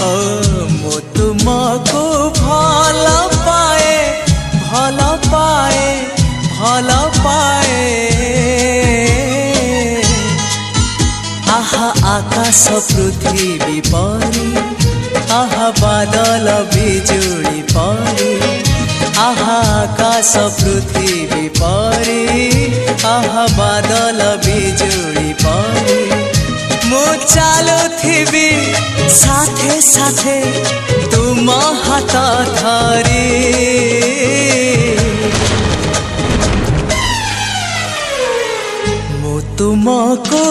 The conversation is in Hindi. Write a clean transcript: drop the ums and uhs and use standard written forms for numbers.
ओ मु तुमको भल पाए भल पाए भल पाए आहा आकाश पृथ्वी परी आहा बादल बिजुली परी आहा आकाश पृथ्वी परी आहा बादल बिजुली परी मु चलुथिबी साथे साथे तुम हाथ धरी मु तुमको